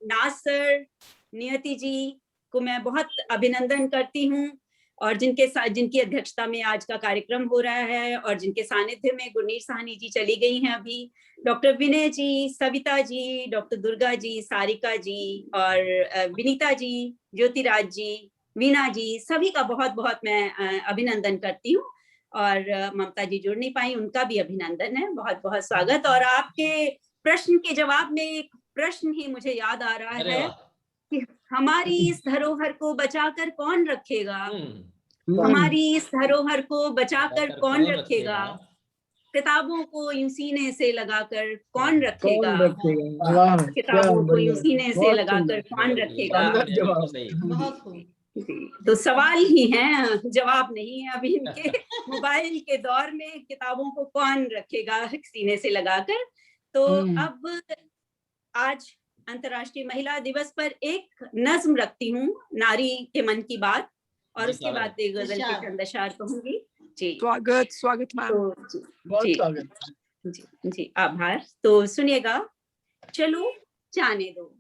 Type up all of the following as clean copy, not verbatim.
नासर नियति जी को मैं बहुत अभिनंदन करती हूँ, और जिनके साथ जिनकी अध्यक्षता में आज का कार्यक्रम हो रहा है, और जिनके सानिध्य में गुरनीत साहनी जी चली गई हैं अभी, डॉक्टर विनय जी, सविता जी, डॉक्टर दुर्गा जी, सारिका जी, और विनीता जी, ज्योतिराज जी, वीणा जी, सभी का बहुत बहुत मैं अभिनंदन करती हूँ। और ममता जी जुड़ नहीं पाई, उनका भी अभिनंदन है, बहुत बहुत स्वागत। और आपके प्रश्न के जवाब में एक प्रश्न ही मुझे याद आ रहा है कि हमारी इस धरोहर को बचाकर कौन रखेगा, हमारी इस धरोहर को बचाकर कौन रखेगा, किताबों को यूं सीने से लगाकर कौन रखेगा, किताबों को यूं सीने से लगाकर कौन रखेगा। बहुत तो सवाल ही हैं, जवाब नहीं है अभी इनके। मोबाइल के दौर में किताबों को कौन रखेगा सीने से लगाकर। तो अब आज अंतर्राष्ट्रीय महिला दिवस पर एक नज्म रखती हूँ, नारी के मन की बात, और उसके बाद एक गजल के चंद अशार कहूंगी। जी स्वागत मैम, बहुत स्वागत। जी आभार। तो सुनिएगा। चलो जाने दो,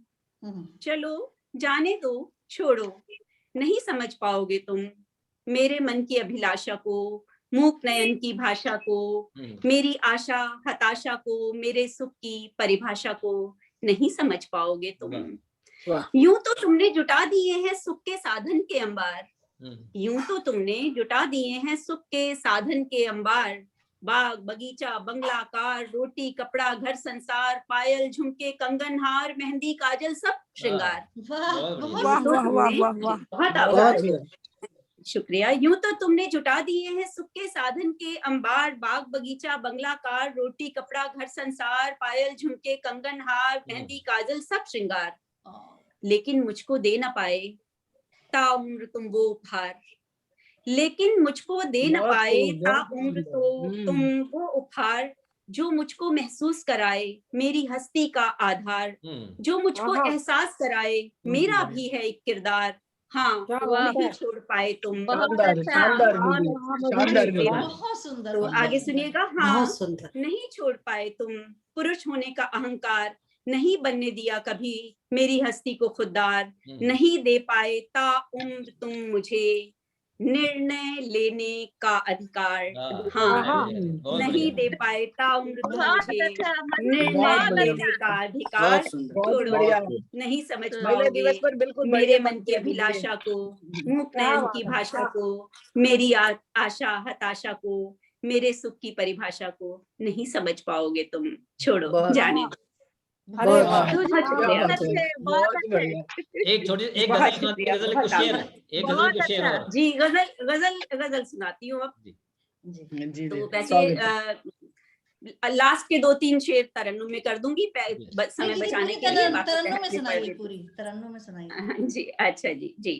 चलो जाने दो, छोड़ो, नहीं समझ पाओगे तुम मेरे मन की अभिलाषा को, मूक नयन की भाषा को, मेरी आशा हताशा को, मेरे सुख की परिभाषा को नहीं समझ पाओगे तुम। यूं तो तुमने जुटा दिए हैं सुख के साधन के अंबार, यूं तो तुमने जुटा दिए हैं सुख के साधन के अंबार, बाग बगीचा बंगला कार रोटी कपड़ा घर संसार, पायल झुमके कंगन हार मेहंदी काजल सब श्रृंगार। बहुत शुक्रिया। यूं तो तुमने जुटा दिए हैं सुख के साधन के अंबार, बाग बगीचा बंगला कार रोटी कपड़ा घर संसार, पायल झुमके कंगन हार मेहंदी काजल सब श्रृंगार, लेकिन मुझको दे न पाए ताउम्र तुम वो उपहार, लेकिन मुझको दे न पाए ताउम्र तो तुम वो उपहार, जो मुझको महसूस कराए मेरी हस्ती का आधार, जो मुझको एहसास कराए मेरा भी है एक किरदार, हाँ वो नहीं छोड़ पाए तुम। बहुत सुंदर। तो आगे सुनिएगा। हाँ नहीं छोड़ पाए तुम पुरुष होने का अहंकार, नहीं बनने दिया कभी मेरी हस्ती को खुददार, नहीं दे पाए ता उम्र तुम मुझे निर्णय लेने का अधिकार, हाँ नहीं दे पाए ता उम्र तुम मुझे निर्णय लेने का अधिकार, छोड़ो नहीं समझ पाओगे मेरे मन की अभिलाषा को, मूक नयन की भाषा को, मेरी आशा हताशा को, मेरे सुख की परिभाषा को नहीं समझ पाओगे तुम, छोड़ो जाने। एक छोटी एक गजल को शेयर जी गजल सुनाती हूँ अब। तो वैसे लास्ट के 2-3 शेर तरन्नुम में कर दूंगी समय बचाने के लिए। तरन्नुम में सुनाइए, पूरी तरन्नुम में सुनाइए। जी अच्छा जी।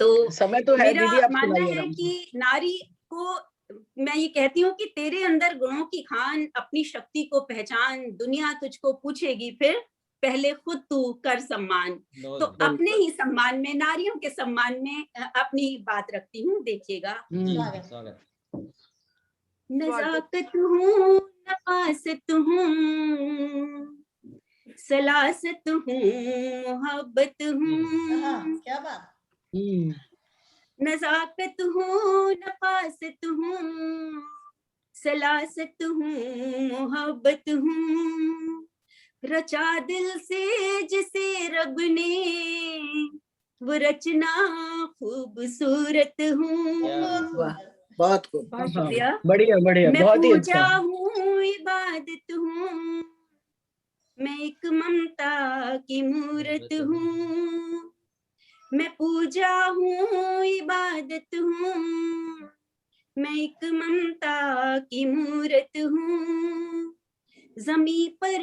तो समय तो है दीदी, आप मानना है कि नारी को मैं ये कहती हूँ कि तेरे अंदर गुणों की खान, अपनी शक्ति को पहचान, दुनिया तुझको पूछेगी फिर पहले खुद तू कर सम्मान। तो अपने ही सम्मान में, नारियों के सम्मान में अपनी बात रखती हूँ, देखिएगा। नज़ाकत हूँ नफासत हूँ सलासत हूँ मोहब्बत हूँ, क्या बात। नज़ाकत हूँ नफासत हूँ सलासत हूँ मोहब्बत हूँ, रचा दिल से जिसे रब ने वो रचना खूबसूरत हूँ। बहुत शुक्रिया, बढ़िया मैं पूजा हूँ इबादत हूँ, मैं एक ममता की मूरत हूँ, मैं पूजा हूँ इबादत हूँ, मैं एक ममता की मूरत हूँ, ज़मीं पर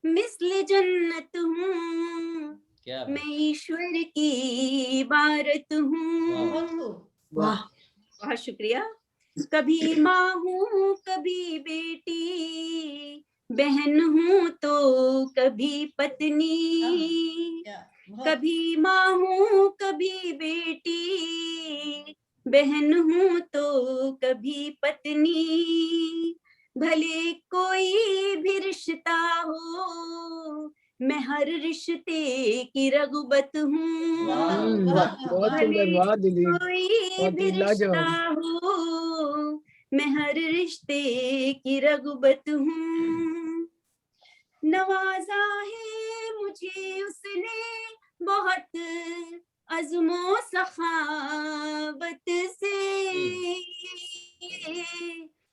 मिस्ल जन्नत हूँ, मैं ईश्वर की इबारत हूँ। वाह बहुत शुक्रिया। कभी माँ हूँ कभी बेटी, बहन हूँ तो कभी पत्नी, कभी माँ हूँ कभी बेटी, बहन हूँ तो कभी पत्नी, भले कोई भी रिश्ता हो मैं हर रिश्ते की रग़बत हूँ, बहुत सुंदर, वाह दीदी, कोई भी रिश्ता हो, मैं हर रिश्ते की रग़बत हूँ। नवाजा है मुझे उसने बहुत अज़्मो सखावत से,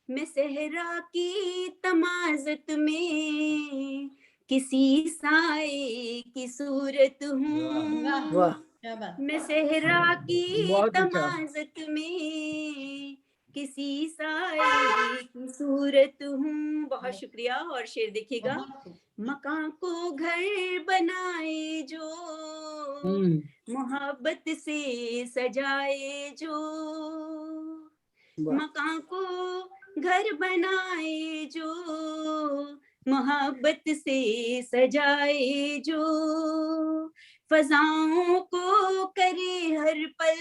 मैं सहरा की तमाज़त में किसी साए की सूरत हूँ। वाह, क्या बात। मैं सहरा की बहुत अच्छा। तमाज़त में किसी साए की सूरत हूँ। बहुत शुक्रिया। और शेर देखिएगा। मकान को घर बनाए जो, मोहब्बत से सजाए जो, मकान को घर बनाए जो, मोहब्बत से सजाए जो, फजाओं को करे हर पल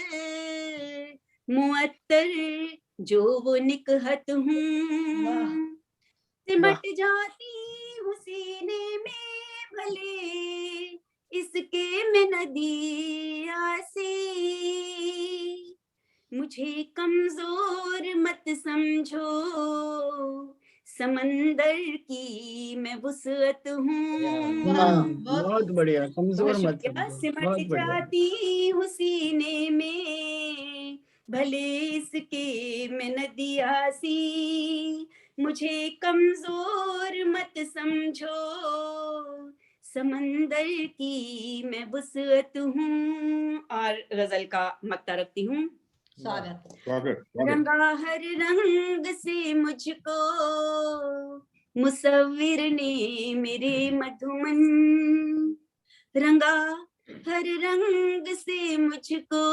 मुअत्तर जो वो निकहत हूँ। सिमट जाती हूँ सीने में भले इसके मैं नदिया से, मुझे कमजोर मत समझो, समंदर की मैं वुसअत हूँ। बहुत बढ़िया, कमजोर मत समझो। सिमट जाती हूँ सीने में भले इसके मैं नदिया सी, मुझे कमजोर मत समझो, समंदर की मैं वुसअत हूँ। और गजल का मक्ता रखती हूँ। स्वागत। रंगा हर रंग से मुझको मुसव्विर ने मेरे मधुमन, रंगा हर रंग से मुझको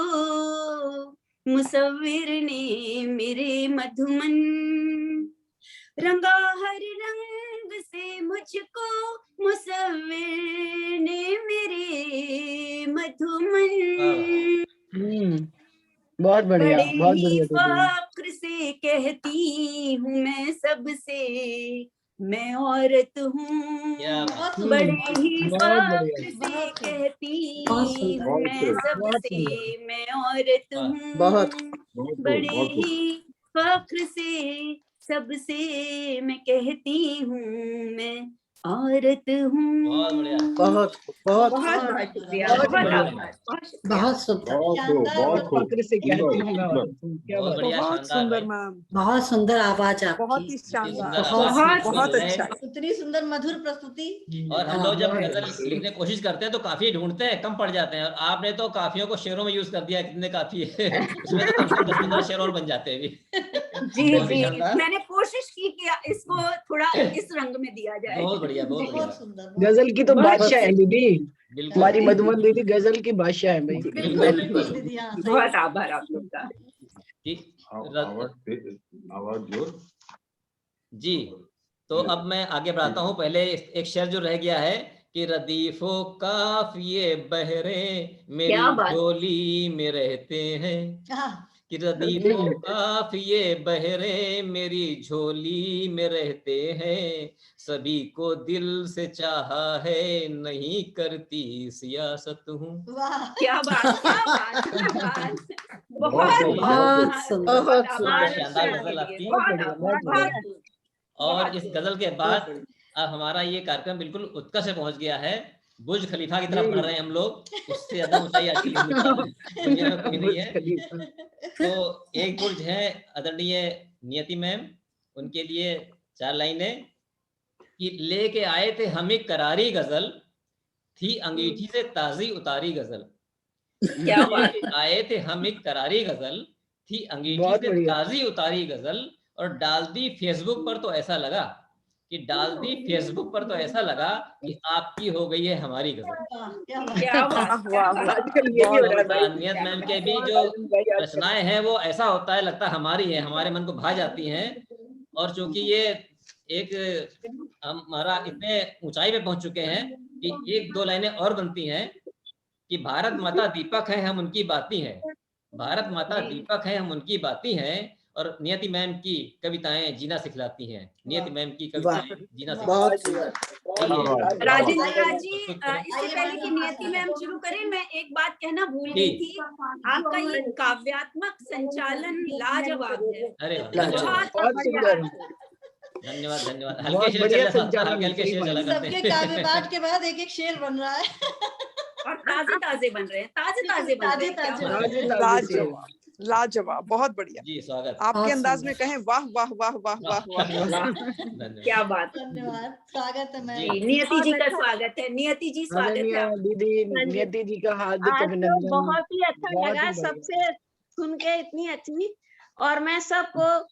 मुसव्विर ने मेरे मधुमन, रंगा हर रंग से मुझको मुसव्विर ने मेरे मधुमन। बहुत बढ़िया, बहुत बड़े ही बढ़िया। फख्र से कहती हूँ मैं सबसे, मैं औरत हूँ। बड़े ही फख्र से कहती हूँ मैं सबसे, मैं औरत हूँ। बड़े ही फख्र से सबसे मैं कहती हूँ मैं औरत हूँ। बहुत बहुत बहुत शुक्रिया। बहुत सुंदर, फक्र से कहती हूँ मैं औरत हूँ। क्या बात। बहुत सुंदर मैम, बहुत सुंदर आवाज आपकी, बहुत ही शानदार, बहुत अच्छा। इतनी सुंदर मधुर प्रस्तुति। और हम लोग जब गजल लिखने की कोशिश करते हैं तो काफी ढूंढते हैं, कम पड़ जाते हैं। और आपने तो काफियों को शेरों में यूज कर दिया, कितने काफी है उसमें तो कम से कम 10-15 शेर और बन जाते हैं अभी। जी जी, मैंने कोशिश की कि इसको थोड़ा इस रंग में दिया जाए। बहुत बढ़िया, बहुत बढ़िया। सुंदर। गजल की तो बादशाह है दीदी, बिल्कुल हमारी मधुमन दीदी गजल की बादशाह है भाई। बिल्कुल दीदी, हाँ, सही। बहुत आभार आप लोग का। आवाज जोर जी। तो अब मैं आगे बढ़ाता हूँ। पहले एक शेर जो रह गया है कि रदीफो काफिए बहरे मेरी झोली में रहते हैं, कि रदीफो काफिए बहरे मेरी झोली में रहते हैं, सभी को दिल से चाहा है नहीं करती सियासत हूँ। क्या बात, क्या बात, क्या बात। बहुत सुंदर, शानदार गजल आपकी। और इस गजल के बाद अब हमारा ये कार्यक्रम बिल्कुल उत्कर्ष पहुंच गया है। बुर्ज खलीफा की तरफ बढ़ रहे हैं हम लोग, उससे ज्यादा ऊंचाई आज की दुनिया में कोई नहीं है। तो एक बुर्ज है आदरणीय नियति मैम, उनके लिए 4 लाइनें कि लेके आए थे हम एक करारी गजल, थी अंगीठी से ताजी उतारी गजल। क्या बात। आए थे हम एक करारी गजल, थी अंगीठी से ताजी उतारी गजल, और डाल दी फेसबुक पर तो ऐसा लगा कि डाल दी फेसबुक पर तो ऐसा लगा कि आपकी हो गई है हमारी गजल। क्या बात। नियत मैम के भी जो रचनाएं हैं वो ऐसा होता है, लगता हमारी है, हमारे मन को भा जाती हैं। और चूंकि ये एक हमारा इतने ऊंचाई पे पहुंच चुके हैं कि 1-2 लाइनें और बनती हैं कि भारत माता दीपक है हम उनकी बाती हैं, भारत माता दीपक है हम उनकी बाती हैं, और नियति मैम की कविताएं जीना सिखलाती हैं। नियति मैम की वाह, कविताएं जीना बहुत सिखलाती हैं। सुंदर। राजेंद्र राज जी, इससे पहले कि नियति मैम शुरू करें, मैं एक बात कहना भूल गई थी। आपका ये काव्यात्मक संचालन लाजवाब है। अरे वाह, लाजवाब। धन्यवाद बहुत सुंदर, धन्यवाद धन्यवाद। बहुत हल्के शेर बढ़िया चल संचालन, हल्के सही शेर चला बात। करते सबके हैं। काव्य पाठ के बाद एक एक शेर बन रहा है। और ताजे ताजे बन रहे हैं, ताजे ताजे बन रहे हैं। क्या ताजे बात है। ताजे ताजे से। लाजवाब, लाजवाब, बहुत बढ़िया। जी स्वागत। आपके बहुत अंदाज सुंदर। में कहें, वाह वाह वाह वाह वाह वाह। धन्यवाद। क्या बात है। धन्यवाद, स्वागत है मैम। जी। नियति जी का स्वागत है। नियति जी स्वागत है आदरणीय आपका। दीदी हाँ जी। नियति जी का हार्दिक आज तो अभिनंदन। बहुत ही अच्छा बहुत लगा ही बढ़िया। सबसे सुन के, इतनी अच्छी। और मैं सबको,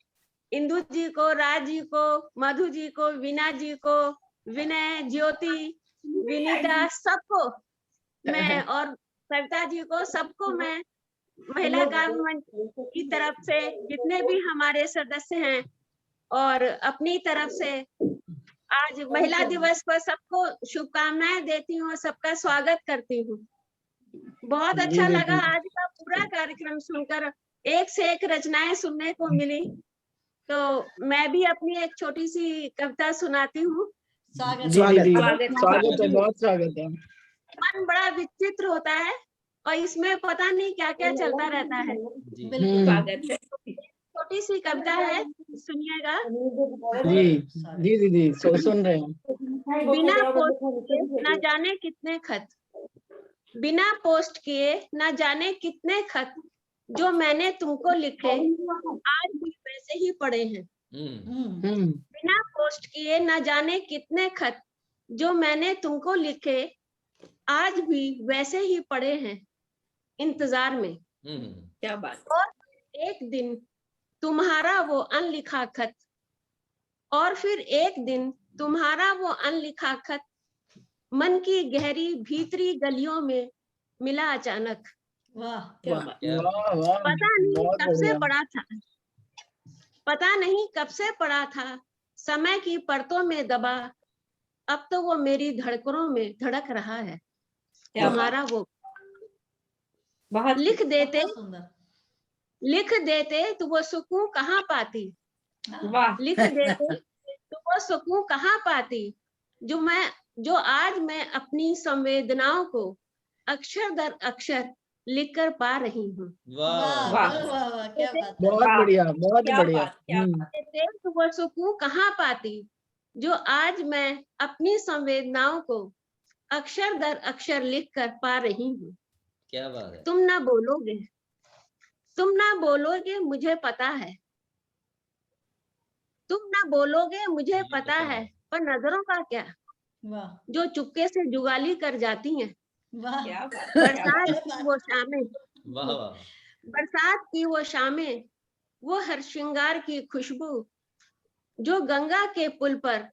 इंदु जी को, राज जी को, मधु जी को, वीना जी को, विनय, ज्योति, विनीता, सबको मैं, और सविता जी को, सबको मैं महिला काव्य मंच की तरफ से, जितने भी हमारे सदस्य हैं, और अपनी तरफ से आज महिला दिवस पर सबको शुभकामनाएं देती हूँ, सबका स्वागत करती हूँ। बहुत जी अच्छा दीदी। लगा आज का पूरा कार्यक्रम सुनकर, एक से एक रचनाएं सुनने को मिली। तो मैं भी अपनी एक छोटी सी कविता सुनाती हूँ। स्वागत जी है। दीदी, स्वागत स्वागत है, बहुत स्वागत है। मन बड़ा विचित्र होता है और इसमें पता नहीं क्या क्या चलता रहता है। जी बिल्कुल। स्वागत है। छोटी सी कविता है, सुनिएगा। जी जी दीदी, सुन रहे हैं। बिना पोस्ट किए न जाने कितने खत, बिना पोस्ट किए न जाने कितने खत, जो मैंने तुमको लिखे आज भी वैसे ही पड़े हैं। बिना पोस्ट किए न जाने कितने खत, जो मैंने तुमको लिखे आज भी वैसे ही पड़े हैं इंतजार में। क्या बात। और एक दिन तुम्हारा वो अनलिखा खत, और फिर एक दिन तुम्हारा वो अनलिखा खत, मन की गहरी भीतरी गलियों में मिला अचानक। वाह, क्या वाह बात। वाह वाह, पता नहीं बहुत कब से बढ़िया। पड़ा था, पता नहीं कब से पड़ा था, समय की परतों में दबा, अब तो वो मेरी धड़कनों में धड़क रहा है। क्या तुम्हारा वो बहुत लिख देते, बहुत सुंदर। लिख देते तो वो सुकून कहाँ पाती, वाह। लिख देते तो वो सुकून कहाँ पाती, जो आज मैं अपनी संवेदनाओं को अक्षर दर अक्षर लिखकर पा रही हूँ। वाह वाह वाह वाह वाह, क्या बात है। बहुत बढ़िया, बहुत क्या बढ़िया। बात, क्या बात। तो वो सुकून कहाँ पाती, जो आज मैं अपनी संवेदनाओं को अक्षर दर अक्षर लिख कर पा रही हूँ। क्या बात है। तुम ना बोलोगे, तुम ना बोलोगे मुझे पता है, तुम ना बोलोगे मुझे पता है, पर नजरों का क्या, वाह जो चुपके से जुगाली कर जाती हैं। वाह, क्या बात। बरसात की वो शामें, वाह वाह। बरसात की वो शामें, वो हर श्रृंगार की खुशबू, जो गंगा के पुल पर,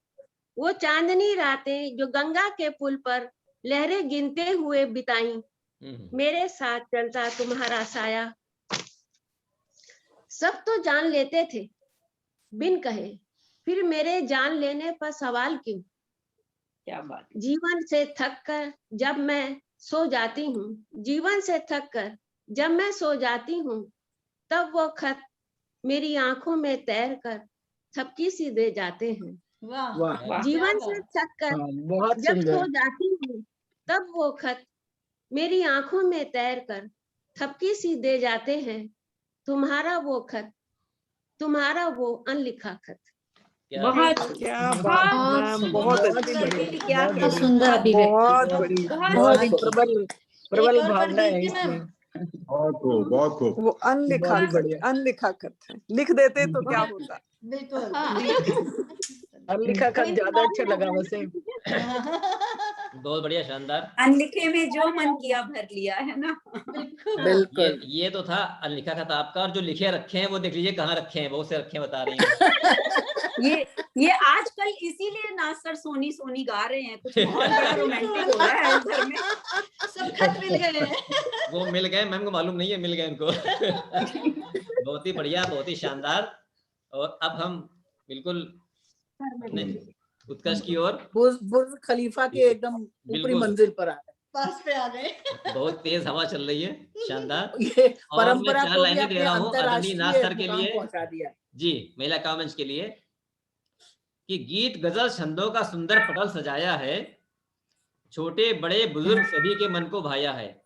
वो चांदनी रातें जो गंगा के पुल पर लहरें गिनते हुए बिताई, मेरे साथ चलता तुम्हारा साया। सब तो जान लेते थे बिन कहे, फिर मेरे जान लेने पर सवाल क्यों। क्या बात। जीवन से थक कर जब मैं सो जाती हूँ, जीवन से थक कर जब मैं सो जाती हूँ, तब वो खत मेरी आंखों में तैर कर थपकी सी दे जाते हैं। वाह वाह वाह। जीवन से थक कर हाँ, बहुत जब सो सुंदर। जाती हूँ, तब वो खत मेरी आंखों में तैर कर थपकी सी दे जाते हैं। तुम्हारा वो खत, तुम्हारा वो अनलिखा खत। क्या बहुत क्या बहुत बात बहुत मैम, सुंदर, बहुत बहुत अच्छी, बढ़िया, क्या बहुत बहुत बढ़िया। सुंदर अभिव्यक्ति। बहुत बड़ी, बहुत बहुत ही बहुत प्रबल प्रबल एक और पढ़ भावना है दीजिए मैम। इसमें। बहुत खूब, बहुत खूब। वो अनलिखा बहुत ही खत, बढ़िया। अनलिखा खत है। लिख देते तो क्या होता। बिल्कुल। अनलिखा खत ज्यादा अच्छा लगा वैसे। बहुत बढ़िया, शानदार। अनलिखे में जो मन किया भर लिया है ना। बिल्कुल बिल्कुल। ये तो था अनलिखा खत आपका, और जो लिखे रखे हैं वो देख लीजिए कहाँ रखे हैं, बहुत से रखे हैं, बता रही हैं। ये आजकल इसीलिए ना सर सोनी सोनी गा रहे हैं, कुछ बहुत बड़ा रोमांटिक हो रहा है घर में। सब खत मिल गए हैं। वो मिल गए, मैम को मालूम नहीं है, मिल गए उनको। बहुत ही बढ़िया, बहुत ही शानदार। और अब हम बिल्कुल अपने उत्कर्ष की ओर। बुर्ज खलीफा के एकदम ऊपरी बिल्कुल। मंजिल पर आ गए। पास पे आ गए। बहुत तेज हवा चल रही है, शानदार। ये और मैं परंपरा 4 को भी लाइनें दे अपने रहा हूँ आदरणीय नाथ सर के अंतर्राष्ट्रीय मुकाम लिए। पहुंचा दिया। जी, महिला काव्य मंच के लिए कि गीत गजल छंदों का सुंदर पटल सजाया है, छोटे बड़े बुजुर्ग सभी के मन को भाया है।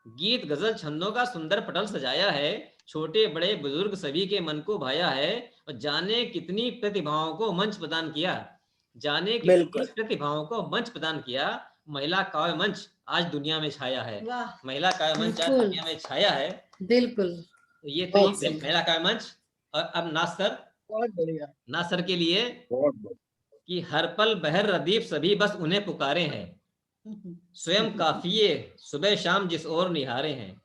गीत गजल छंदों का सुंदर पटल सजाया है, छोटे बड़े बुजुर्ग सभी के मन को भाया है। और जाने कितनी प्रतिभाओं को मंच प्रदान किया, जाने कितनी बिल्कुल। प्रतिभाओं को मंच प्रदान किया। महिला काव्य मंच आज दुनिया में छाया है, वाह, महिला काव्य मंच आज बिल्कुल। दुनिया में छाया है। बिल्कुल। तो ये बहुत थी महिला काव्य मंच। और अब नाथ सर, बहुत बढ़िया। नाथ सर के लिए बहुत बहुत कि हर पल बहर रदीप सभी बस उन्हें पुकारे हैं, स्वयं काफिए सुबह शाम जिस ओर निहारे हैं।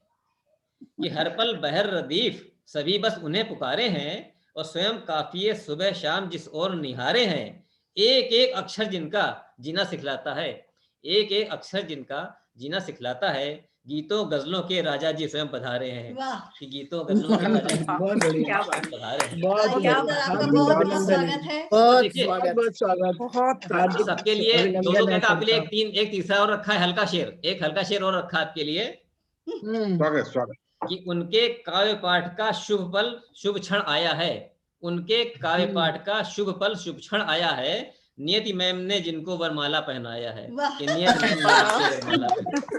कि हर पल बहर रदीफ सभी बस उन्हें पुकारे हैं, और स्वयं काफिए सुबह शाम जिस ओर निहारे हैं। एक एक अक्षर जिनका जीना सिखलाता है, एक एक अक्षर जिनका जीना सिखलाता है। गीतों गजलों के राजा जी स्वयं पधारे हैं। वाह, कि गीतों गजलों के राजा जी बहुत बढ़िया। क्या बात, पधारे हैं। बहुत आइए क्या सर, बढ़िया। आपका हार्दिक बहुत बहुत अभिनंदन स्वागत है। बहुत देखिए, स्वागत, बहुत स्वागत। बहुत हार्दिक सबके लिए दो अभिनंदन है कहता आपके लिए सबका। एक तीसरा और रखा है हल्का शेर, एक हल्का शेर और रखा है आपके लिए स्वागत स्वागत। कि उनके काव्य पाठ का शुभ पल शुभ क्षण आया है, उनके काव्य पाठ का शुभ पल शुभ क्षण आया है। नियति मैम ने जिनको वरमाला पहनाया है, वाह। कि नियति मैम ने जिनको वरमाला पहनाया है।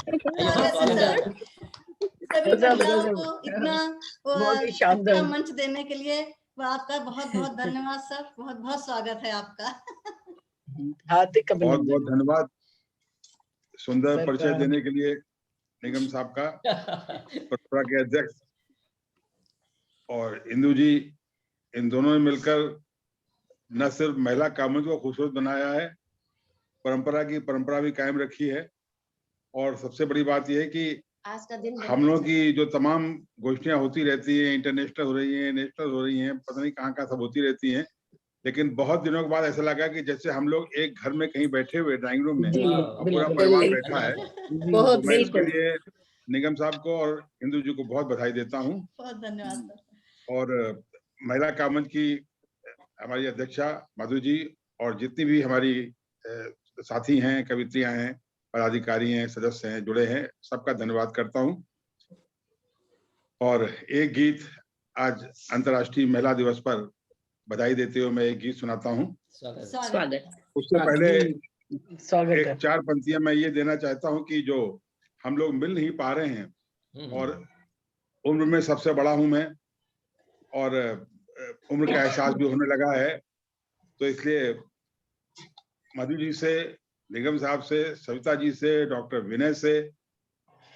स्वागत है सर। सभी गजब, महिलाओं गजब। को इतना बहुत ही अच्छा शानदार। मंच देने के लिए आपका बहुत बहुत धन्यवाद सर, बहुत बहुत स्वागत है आपका। हार्दिक बहुत अभिनंदन। बहुत धन्यवाद सुंदर सर परिचय का- देने के लिए निगम साहब का, परंपरा के अध्यक्ष और इंदु जी, इन दोनों ने मिलकर न सिर्फ महिला काव्य को खूबसूरत बनाया है, परंपरा भी कायम रखी है। और सबसे बड़ी बात यह है कि आज का दिन हम लोगों की जो तमाम गोष्ठियां होती रहती हैं, इंटरनेशनल हो रही हैं, नेशनल हो रही हैं, पता नहीं कहाँ सब होती रहती हैं, लेकिन बहुत दिनों के बाद ऐसा लगा कि जैसे हम लोग एक घर में कहीं बैठे हुए ड्राइंग रूम में जी, और पूरा बिल्कुल। परिवार बैठा है। जी, बहुत तो मैं इसके बिल्कुल। लिए निगम साहब को और इंदु जी को बहुत बधाई देता हूँ। बहुत धन्यवाद सर। और महिला कामन की हमारी अध्यक्षा मधु जी और जितनी भी हमारी साथी हैं, कवित्रियां हैं, पदाधिकारी हैं, सदस्य हैं, जुड़े हैं, सबका धन्यवाद करता हूं। और एक गीत आज अंतर्राष्ट्रीय महिला दिवस पर बधाई देते हुए मैं एक गीत सुनाता हूं। स्वागत। उससे पहले स्वागत है। एक 4 पंक्तियां मैं ये देना चाहता हूं कि जो हम लोग मिल नहीं पा रहे हैं, और उम्र में सबसे बड़ा हूं मैं, और उम्र का एहसास भी होने लगा है, तो इसलिए मधु जी से, निगम साहब से, सविता जी से, डॉक्टर विनय से,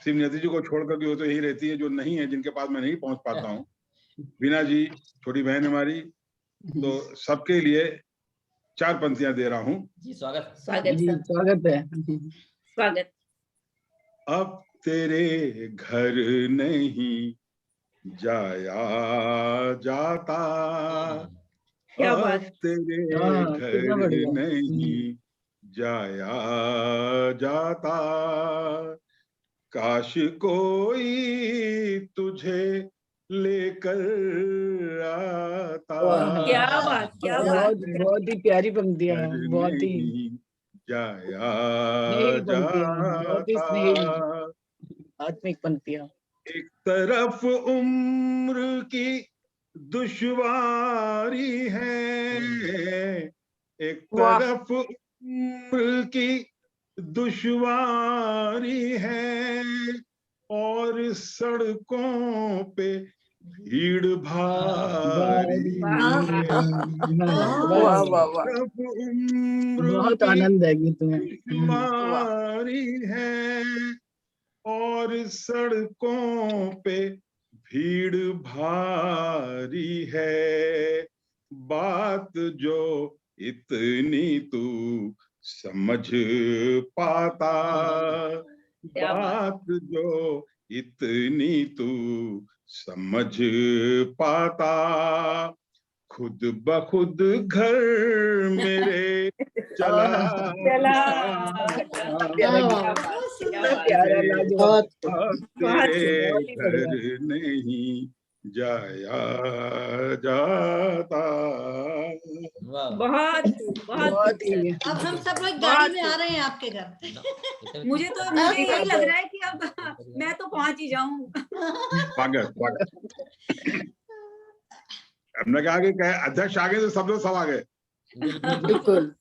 सिर्फ नियति जी को छोड़कर भी वो तो यही रहती है जो नहीं है, जिनके पास मैं नहीं पहुंच पाता हूँ, वीना जी छोटी बहन हमारी, तो सबके लिए 4 पंक्तियां दे रहा हूँ। जी स्वागत, स्वागत जी, सर, स्वागत है। स्वागत। अब तेरे घर नहीं जाया जाता, क्या अब बात। तेरे हाँ, घर कितना बढ़िया। नहीं जाया जाता, काश कोई तुझे लेकर आता, वाह, क्या बात, क्या बहुत बात। बहुत ही प्यारी पंक्तियां घर हैं, बहुत ही नहीं जाया स्नेही पंक्तियां, बहुत ही जाता। स्नेही आत्मिक पंक्तियां। एक तरफ उम्र की दुश्वारी है, एक वाह। तरफ उम्र की दुश्वारी है, और सड़कों पे भीड़ भारी है। वाह वाह वाह। तरफ उम्र बहुत की आनंद है गीत में। दुश्वारी है, और सड़कों पे भीड़ भारी है, बात जो इतनी तू समझ पाता, क्या बात। बात जो इतनी तू समझ पाता, खुद बखुद घर मेरे चला चला। प्यारा गीत। क्या बात, क्या सुंदर। बात। प्यारा, लाजवाब। अब बहुत तेरे बहुत ही बढ़िया। घर नहीं जाया जाता। वाह बहुत बहुत बहुत ही अब हम सब लोग गाड़ी में आ रहे हैं आपके घर। मुझे यही लग रहा है कि अब मैं तो पहुंच ही जाऊं। स्वागत स्वागत। हमने कहा कि अध्यक्ष आ गए तो सब लोग सब आ गए। बिल्कुल।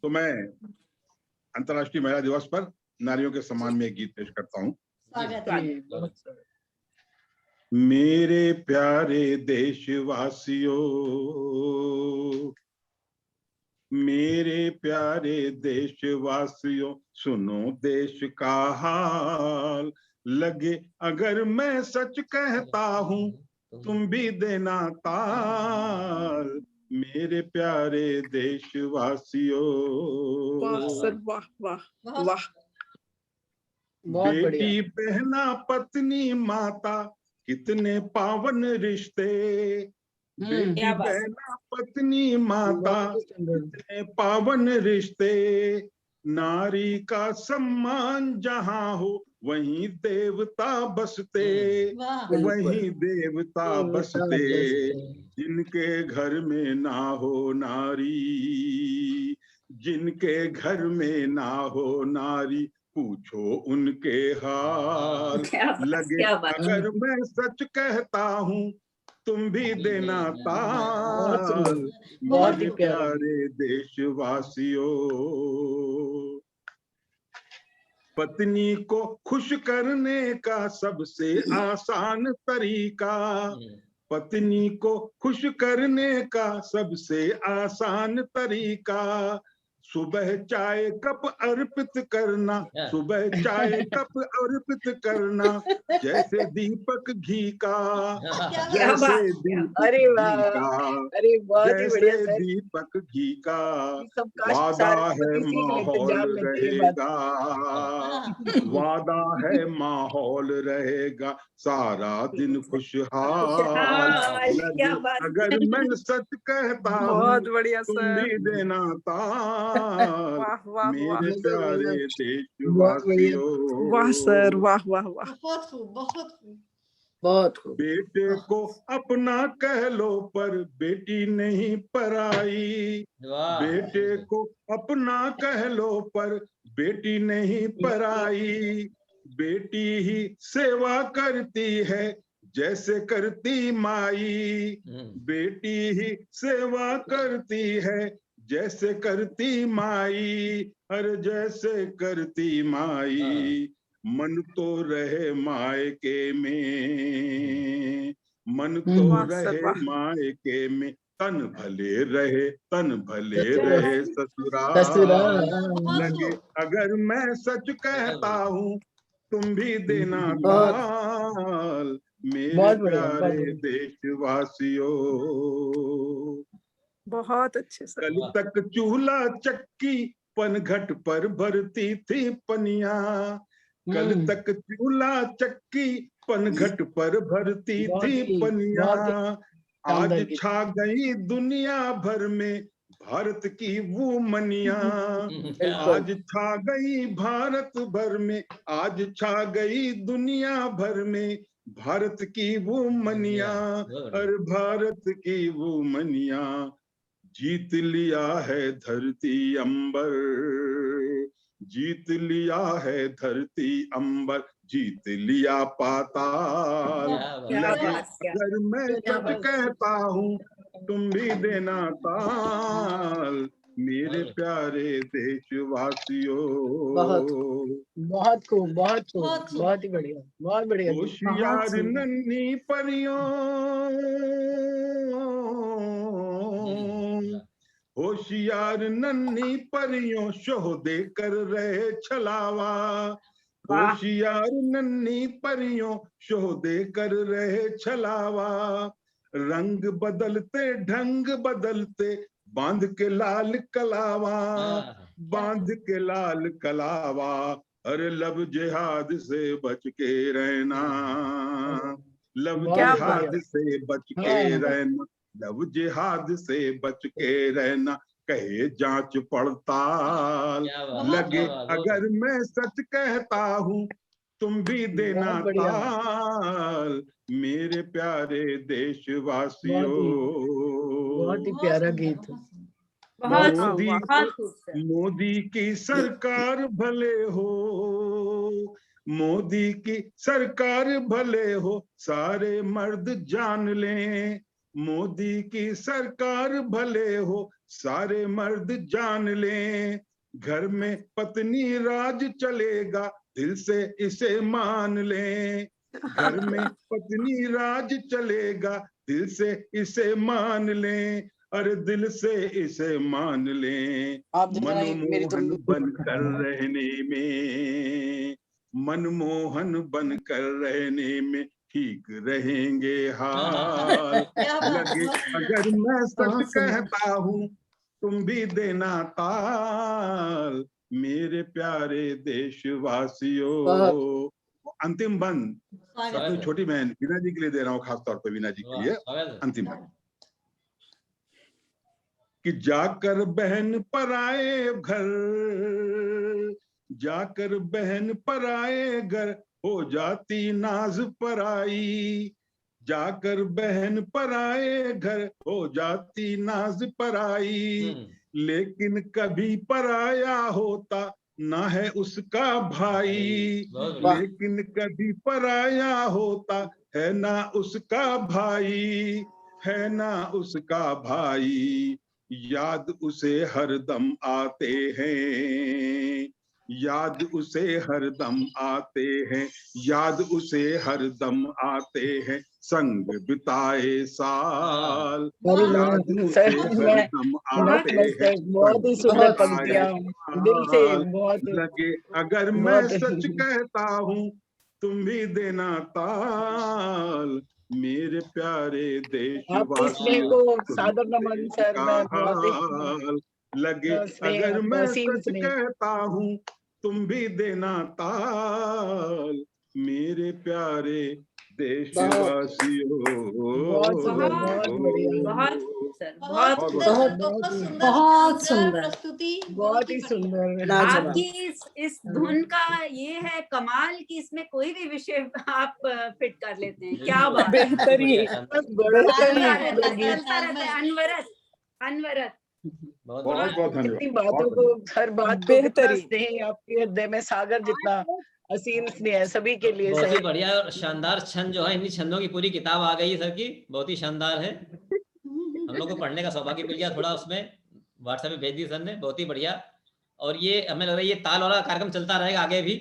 तो मैं अंतर्राष्ट्रीय महिला दिवस पर नारियों के सम्मान में एक गीत पेश करता हूँ। स्वागत है। मेरे प्यारे देशवासियों, मेरे प्यारे देशवासियों, सुनो देश का हाल। लगे अगर मैं सच कहता हूँ, तुम भी देना ताल। मेरे प्यारे देशवासियों। वाह सर, वाह वाह वाह। बेटी बहना पत्नी माता कितने पावन रिश्ते। बेटी बहना पत्नी माता कितने पावन रिश्ते। नारी का सम्मान जहाँ हो वहीं देवता बसते। वहीं देवता बसते। जिनके घर में ना हो नारी, जिनके घर में ना हो नारी, पूछो उनके हाल। लगे अगर मैं सच कहता हूँ, तुम भी देना ताल। मेरे प्यारे देशवासियों। पत्नी को खुश करने का सबसे आसान तरीका, पत्नी को खुश करने का सबसे आसान तरीका, सुबह चाय कप अर्पित करना। सुबह चाय कप अर्पित करना, जैसे दीपक घी का। जैसे दीपक घी का, जैसे दीपक घी का। वादा है माहौल रहेगा, वादा है माहौल रहेगा, सारा दिन खुशहाल। अगर मैं सच कहता हूँ, बहुत बढ़िया तुम सर। भी देना ताल। वाह वाह मेरे वाह। प्यारे देशवासियों। वाह सर, वाह वाह वाह। बहुत खूब, बहुत खूब। बहुत खूब। बेटे को अपना कह लो पर बेटी नहीं पराई। बेटे को अपना कह लो पर बेटी नहीं पराई। बेटी ही सेवा करती है जैसे करती माई। बेटी ही सेवा करती है जैसे करती माई। हर जैसे करती माई। मन तो रहे मायके में, मन तो रहे मायके में, तन भले रहे, तन भले रहे ससुराल। लगे अगर मैं सच कहता हूँ, तुम भी देना ताल। मेरे प्यारे देशवासियों। बहुत अच्छे सर। कल तक चूल्हा चक्की पनघट पर भरती थी पनिया। कल तक चूल्हा चक्की पनघट पर भरती थी पनिया। आज छा गई दुनिया भर में भारत की वो मनिया। आज छा गई भारत भर में, आज छा गई दुनिया भर में भारत की वो मनिया। और भारत की वो मनिया। जीत लिया है धरती अंबर, जीत लिया है धरती अंबर, जीत लिया पाताल। लगे अगर मैं सच कहता हूँ, तुम भी देना ताल। मेरे प्यारे देशवासियों। बहुत खूब, बहुत खूब, बहुत ही बढ़िया, बहुत बढ़िया। होशियार नन्ही परियों, होशियार नन्ही परियों, शोह देकर रहे छलावा। होशियार नन्ही परियों, शोह देकर रहे छलावा। रंग बदलते ढंग बदलते, बांध के लाल कलावा। बांध के लाल कलावा। अरे लब जिहाद से बच के रहना, लब जिहाद से बच के रहना, लब जिहाद से बच के रहना, कहे जांच पड़ताल। लगे अगर मैं सच कहता हूँ, तुम भी देना बहुत बढ़िया। ताल मेरे प्यारे देशवासियों। बहुत ही प्यारा गीत। बहुत मोदी बहुत खूबसूरत। मोदी की सरकार भले हो, मोदी की सरकार भले हो, सारे मर्द जान लें। मोदी की सरकार भले हो, सारे मर्द जान लें। घर में पत्नी राज चलेगा, दिल से इसे मान लें। घर में पत्नी राज चलेगा, दिल से इसे मान लें। अरे दिल से इसे मान लें। मनमोहन बनकर रहने में, मनमोहन बनकर रहने में ठीक रहेंगे हाल। लगे अगर मैं सच कहता हूँ, तुम भी देना ताल मेरे प्यारे देशवासियों। अंतिम बंद अपनी छोटी बहन वीना जी के लिए दे रहा हूँ, खासतौर पर वीना जी के लिए अंतिम बंद। कि जाकर बहन पराए घर, जाकर बहन पराए घर हो जाती नाज पराई। जाकर बहन पराए घर हो जाती नाज पराई। लेकिन कभी पराया होता ना है उसका भाई। लेकिन कभी पराया होता है ना उसका भाई, है ना उसका भाई। याद उसे हरदम आते हैं, याद उसे हरदम आते हैं, याद उसे हरदम आते हैं संग बिताए साल। याद उसे हरदम आते हैं, बहुत ही सुंदर पंक्तियां, दिल से बहुत। लगे अगर मैं सच कहता हूँ, तुम भी देना ताल मेरे प्यारे देशवासियों। को सादर नमन सर। मैं बहुत हाल लगे अगर मैं सच कहता हूँ, तुम भी देना ताल मेरे प्यारे देशवासियों। बहुत सुंदर प्रस्तुति, बहुत ही सुंदर। आपकी इस धुन का ये है कमाल कि इसमें कोई भी विषय आप फिट कर लेते हैं। क्या बात, बेहतरीन। अनवरत अनवरत। बहुत बहुत धन्यवाद। बातों को हर बात बेहतरीन। आपके हृदय में सागर जितना असीम स्नेह है सभी के लिए। बहुत ही बढ़िया और शानदार छंद जो है, इन्हीं छंदों की पूरी किताब आ गई है सर की, बहुत ही शानदार है। हम लोग को पढ़ने का सौभाग्य मिल गया थोड़ा, उसमें व्हाट्सएप पे भेज दी सर ने, बहुत ही बढ़िया। और ये हमें लग रहा है ये ताल वाला कार्यक्रम चलता रहेगा आगे भी।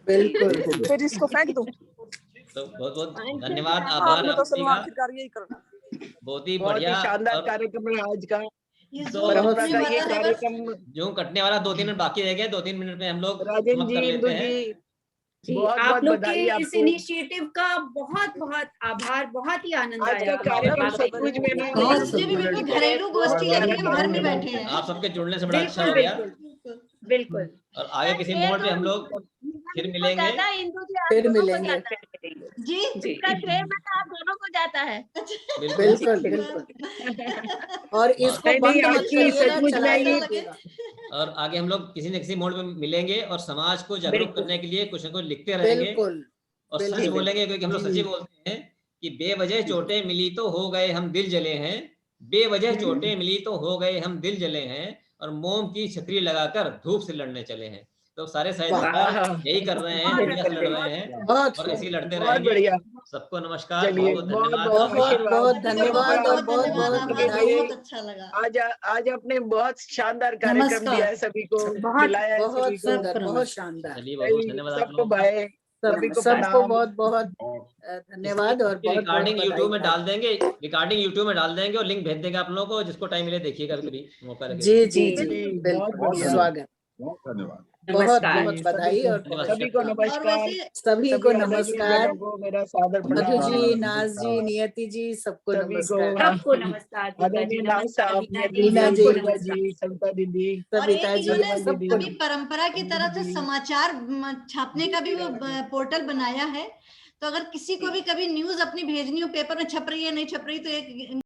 बिल्कुल। फिर इसको फेंक दूं। तो बहुत बहुत धन्यवाद, आभार आपका। बहुत ही बढ़िया शानदार कार्यक्रम है आज का। ये कार्यक्रम जो कटने वाला 2-3 मिनट बाकी रह गए, 2-3 मिनट में हम लोग राजन जी, इंदु जी, आप लोग के इस इनिशिएटिव का बहुत बहुत आभार। बहुत ही आनंद आया। घरेलू गोष्ठी लगे, घर में बैठे हैं। आप सबके जुड़ने से बड़ा अच्छा हो गया। बिल्कुल। और आगे किसी मोड़ पे हम लोग फिर मिलेंगे। फिर मिलेंगे जी। आप दोनों को जाता है। बिल्कुल बिल्कुल। और इसको बंद मत करिएगा। और आगे हम लोग किसी न किसी मोड़ पे मिलेंगे और समाज को जागरूक करने के लिए कुछ न कुछ लिखते रहेंगे और सच बोलेंगे, क्योंकि हम लोग सच ही बोलते हैं कि बेवजह चोटें मिली तो हो गए हम दिल जले हैं। बेवजह चोटें मिली तो हो गए हम दिल जले हैं और मोम की छतरी लगाकर धूप से लड़ने चले हैं। तो सारे साहित्यकार यही कर रहे हैं, दुनिया से लड़ रहे हैं और ऐसे ही लड़ते रहेंगे। सबको नमस्कार, बहुत बहुत धन्यवाद और बहुत बहुत बधाई। अच्छा लगा। आज आपने बहुत शानदार कार्यक्रम दिया है सभी को, खिलाया है बहुत सुंदर, बहुत शानदार। चलिए बहुत बहुत धन्यवाद आप सबको लोगों बाय, सबको बहुत बहुत धन्यवाद। और रिकॉर्डिंग यूट्यूब में डाल देंगे, रिकॉर्डिंग यूट्यूब में डाल देंगे और लिंक भेज देंगे आप लोगों को, जिसको टाइम मिले देखिएगा कभी मौका लगे। जी जी जी बिल्कुल, स्वागत, बहुत धन्यवाद, बहुत बहुत बधाई और सभी को नमस्कार। सभी को नमस्कार। मेरा सादर मधु जी, नाज जी, नियति जी, सबको नमस्कार। सबको नमस्कार। वीना जी, सविता दीदी, सविता जी, सबको अभी परंपरा की तरफ से समाचार छापने का भी वो पोर्टल बनाया है। तो अगर किसी को भी कभी न्यूज अपनी भेजनी हो, पेपर में छप रही है नहीं छप रही, तो एक